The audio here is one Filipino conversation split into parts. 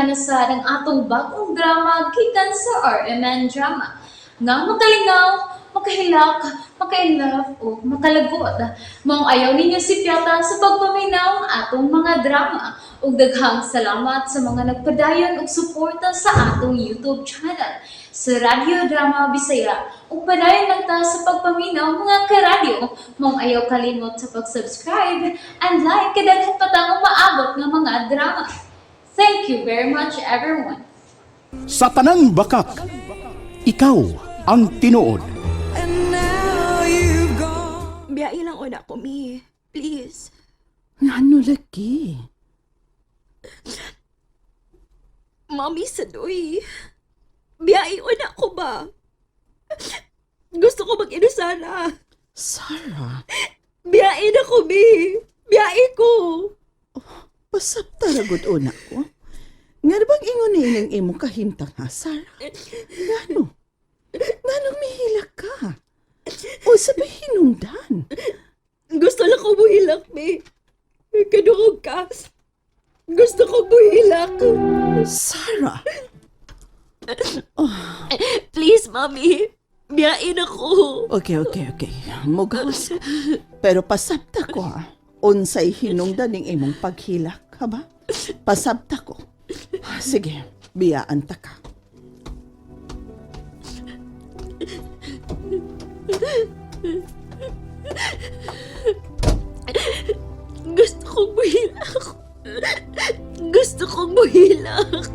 na sa ng atong bagong drama gikan sa RMN Drama. Nga makalingaw, makahilak, makainlove, o makalagot. Maong ayaw ninyo si Piata sa pagpaminaw ang atong mga drama. Ug daghang salamat sa mga nagpadayon ug suporta sa atong YouTube channel sa Radio Drama Bisaya. Ug padayon lang ta sa pagpaminaw mga karadyo. Maong ayaw kalimot sa pag-subscribe and like kadaghan pa ta maabot ng mga drama. Thank you very much everyone. Sa tanang bakak, ikaw ang tinuod. Biyai lang una ko, Mi. Please. Ano lagi? Mami, sadoy. Biyai una ko ba? Gusto ko mag-inusara. Sarah, Biyai na ko, Mi. Biyai ko. pasap taragod una ko. Nga bang ingon ni ining imong kahintang ha, Sarah? Ngano? Nganong mihilak ka? O sabay hinungdan? Gusto lang ko buhilak, Mi. Kadungog ka. Gusto ko buhilak. Sarah, Please, Mami. Biyai na ko. okay. Mugawas. Pero pasabta ko ha. Unsay hinungdan ning imong paghilak, ha ba? Pasabta ko. Sige, biyaan ta ka. Gusto kong buhilak. Gusto kong buhilak.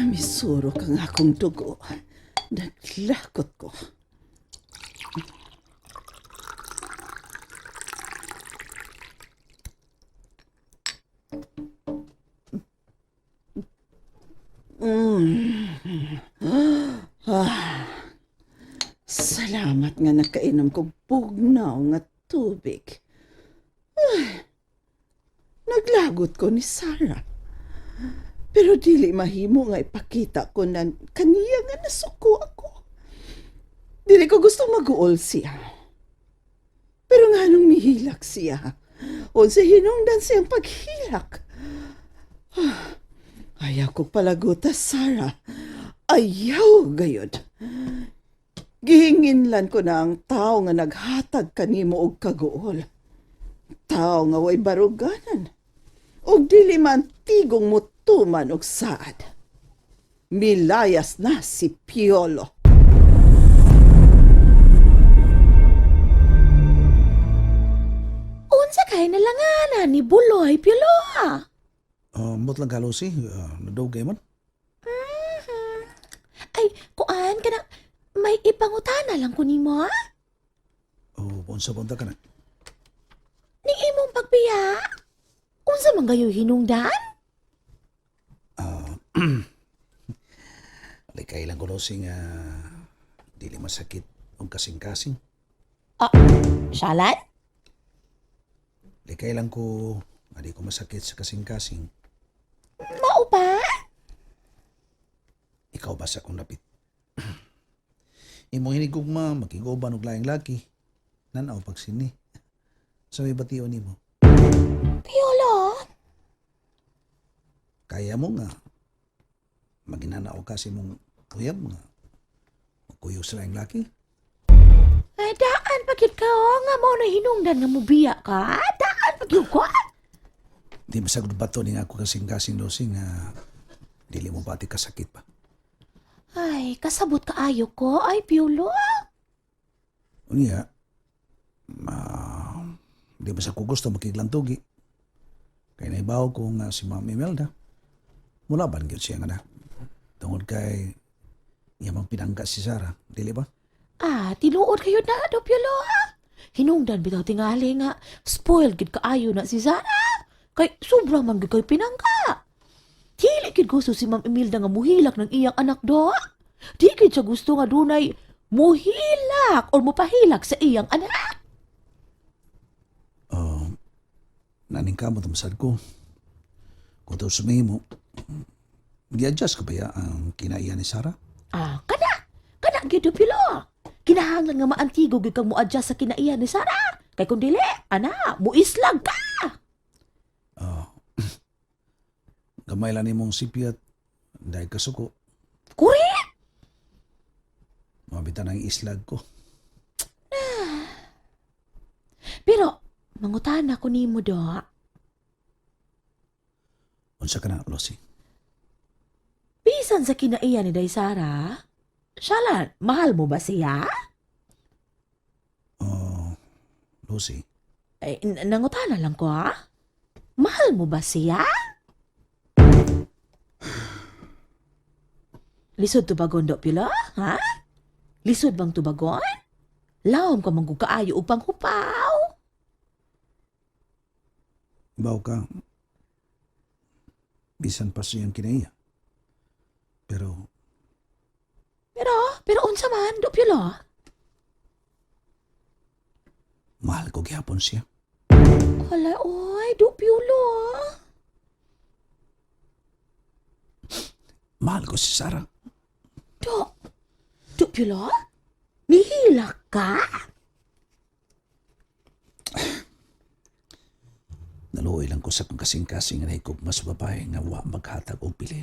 Misuro kang akong dugo. Naglakot ko. Salamat nga nakainom kong bugnaw nga tubig. Naglagot ko ni Sarah. Pero dili mahimo nga ipakita ko na kaniya nga nasuko ako. Dili ko gusto mag-uol siya. Pero nga nung mihilak siya, o sa hinungdan siyang paghilak. Ayaw ko palaguta, Sarah. Ayaw gayod. Gihinginlan ko na ang tao nga naghatag kanimo og kaguol. Tao nga way baruganan. Og dili man tigong mutuman og saad. Milayas na si Piolo. Unsa kay nalanganan ni Buloy Piolo? Mot lang ka, Lucy. Nadugay man. Ay, kuan ka na, may ipangutana lang ko nimo, ha? Unsa punta ka na. Ning imong pagbiya? Unsa man gayo hinungdan? Alikay lang ko, Lucy, nga dili masakit o kasing-kasing. Shalan? Alikay lang ko, di ko masakit sa kasing-kasing. Mao pa? Ikaw ba sa kong napit? Imong hinigugma, makiguban og laing laki. Nanaw pag sini. Sa may bation nimo. Piolo? Kaya mo nga. Maginanaw ka si mong uyab nga. Magkuyo sa laing laki. Ay, daan pagit ka, nga mo na hinungdan nga mubiya ka? Daan pagit ko? Di masagod ba to ni ako kasing-kasing, Lucy, nga dili mo pati kasakit pa. Ay, kasabot kaayo ko. Ay, Piolo? Unya, di ba sa ko gusto makiglantugi? Kaya naibaw ko nga si Ma'am Imelda. Mula ba gyud siya nga na? Tungod kay iyamang pinangga si Sarah, dili ba? Tinuod kayo na, do, Piolo, ha? Hinungdan bitaw tingali nga, spoiled gid kaayo na si Zara. Kay sobrang man gid kay pinangga. Dili gid gusto si Ma'am Imelda nga muhilak ng iyang anak do. Di gid siya gusto nga dunay muhilak or mupahilak sa iyang anak. Naning ka mo tamasad ko. Kung ito sumihin mo, gi-adjust ka ba ya ang kinaiya ni Sarah? Kana gid do, Piolo. kinahanglan nga maantigo gyud kang mo-adjust sa kinaiya ni Sarah. Kay kung dili, ana, muislag ka. Gamay lang nimong sipiat dahil kasuko. Correct. Mabitan ang islag ko. Pero mangutana ko nimo do. Unsa ka na, Lucy? Bisan sa kinaiya ni Day Sara, Shalan, mahal mo ba siya? Lucy, Ay, nangutana lang ko ha? Mahal mo ba siya? Lisod tubagon do pila, ha? Lisod bang tubagon? Lawom ka manggukaayo upang hupaw. baw ka. Bisan pa siyang kinaiya. Pero, Pero unsa man, do pila? mahal ko gihapon siya. Hala, oy, do pila. Mahal ko si Sarah. Do pila? Nihilak ka? Naluoy lang ko sa kong kasing-kasing na hikog mas babae nga wa maghatag o pili.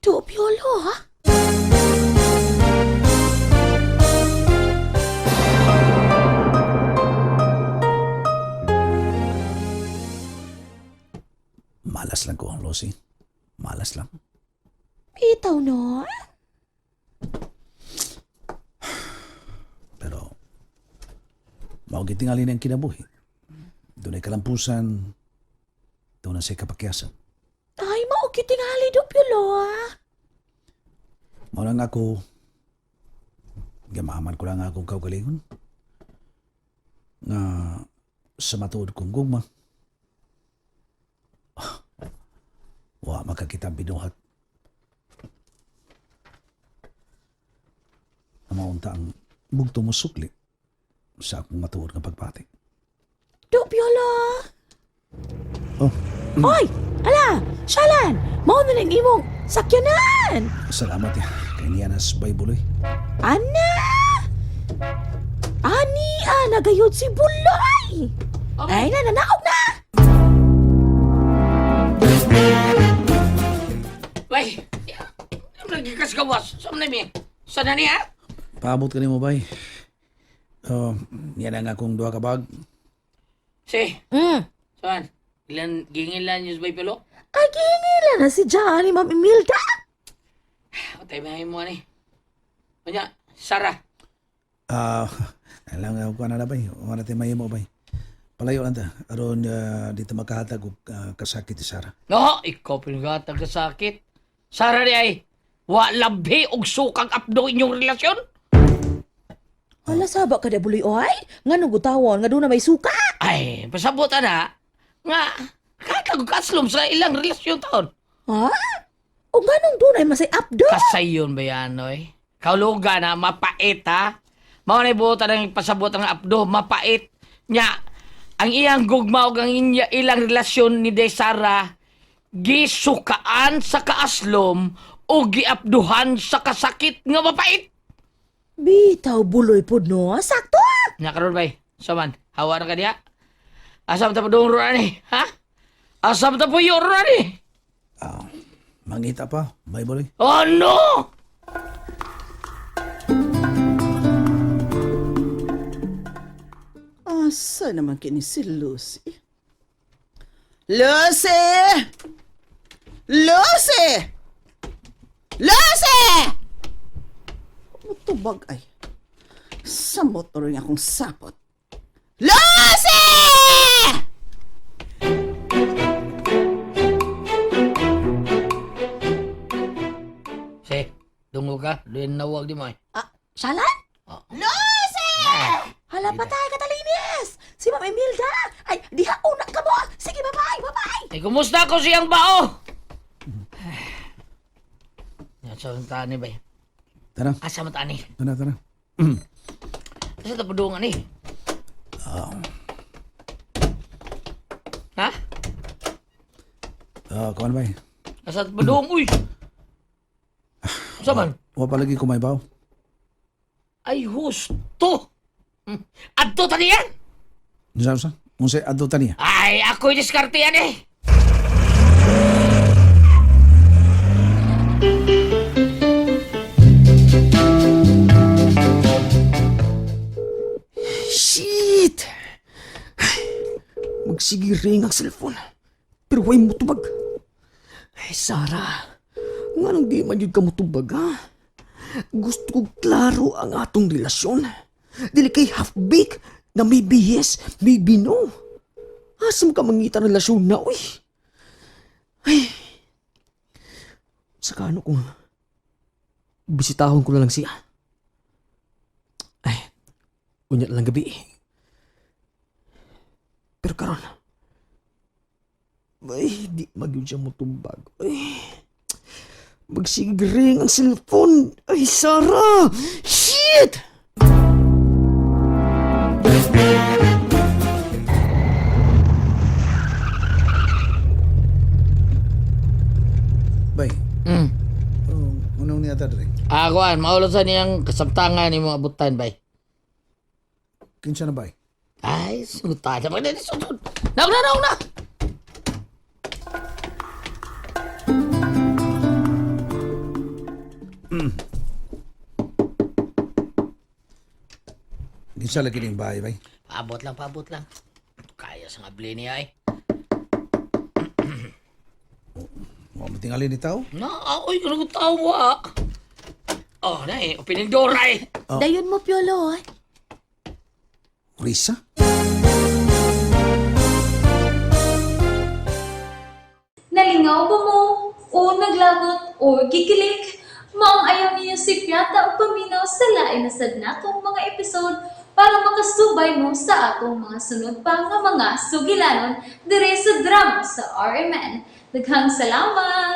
Do pila, ha? Malas lang ko, Lucy. Malas lang. Bitaw no? Pero, maugitingali na ang kinabuhi. Doon ay kalampusan. Doon na siya kapakyasan. Ay, maukitingali do pila. Mao lang ako, gamaman ko lang akong kaugalingon. Nga, sa matuod kong gugma. Wa makakita binuhat. Amaunta ang bugto mo sukli sa akong matuod nga pagpati. Do pila. Oh, Oy! Ala! Shalan! Mao na lang imong sakyanan! salamat ya. Kay niya nas Bible eh. Ana! Ani! Nagayod si Buloy! Ay, nananaog na! Bay, lagi kas gawas. Saan na mi? Saan na niya? Paabot ka ni mo bay. Yan ang akong duha ka bag. Si, Hmm. saan? Ilan, gingilan news bay pilo? Ay, gingilan na si Johnny, Ma'am Imelda! Patay mahin mo ni. Kanya, Sarah. Alam nga ko na bay. O natin may mo bay. Palayo lang ta. Aron dito makahatag og kasakit ni Sarah. No, ikaw pinagatag ka sakit. Sarah di ay, wa labi og sukang apdo inyong relasyon? Ala, saba ka na Buloy, oy? Nga nung gutawon, nga doon na may suka! Ay, pasabot na. Nga, kakag kaslom sa ilang relasyon taon. Ha? O nga nung doon ay masay updo? Kasayon ba yan, oy? Kauluga na, mapait ha? Mao na ibuta ng pasabot ang apdo, mapait. Nya, ang iyang gugma o ang ilang relasyon ni Desara, gisukaan sa kaaslom o giapduhan sa kasakit nga mapait. Bitaw, Buloy po, no? Sakto! Nya karon bay, saman, hawa na ka diha. Asam ta padung ron ni, ha? Asam ta puyo ron ni. Mangita pa. Bible eh. Oh no! Asa naman kini si Lucy? Lucy! Lucy! Lucy! Matubag ay. Samot na rin akong sapot. Lucy! Si, dungo ka, luin nawag di mo eh. Shalan? Lucy! Hala, patay ka talinis! Si Ma'am Imelda! Ay, diha una ka mo! Sige, bye-bye! Bye-bye! Eh, kumusta ko siyang bao? Yan, sa tani ba? Tara. Asa mo tani? Tara. Asa ta padungan ni? Ha? Kuan bay. Asa ta padung? Uy! Asa man? Wa palagi ko may baw. Ay, husto. Adto ta niyan. Unsa? Unsay adto ta niya? Ay, ako'y diskarte yan eh. Shit! Magsige ring ang cellphone. Pero way mo tubag. Ay, Sarah. Nga nang di man yun ka mo tubag, ha? Gusto ko klaro ang atong relasyon. Dili kay half-baked na maybe yes, maybe no. Asam ka mangita relasyon na, uy. Ay. Saka ano kung bisitahon ko na lang siya. Ay, unya lang gabi eh. Pero karon, ay, di magyud siya motubag. Ay, magsigring ang cellphone. Ay, Sarah! Shit! Bay, Hmm. unong niya ta dre. Akuan, maulot sa niyang kasabtangan ni mga abutan, bay. Kinsa na bay? Ay, sunutan. Sabag na, sunod. Nauna! Kinsa lagi ning bay, bay? Paabot lang. Kaya sa ngabli niya eh. Mo matingali ni tao? Oy, kung tawa. Oh, na eh. Opening door eh. Dayon mo, Piolo, ay. Risa? Nalingaw ba mo? O naglagot? O gikilik? Maong ayaw niyo si Piata o paminaw sa lain na sad natong mga episode para makasubay mo sa atong mga sunod pa nga mga sugilanon dire sa drama sa RMN. Daghang salamat!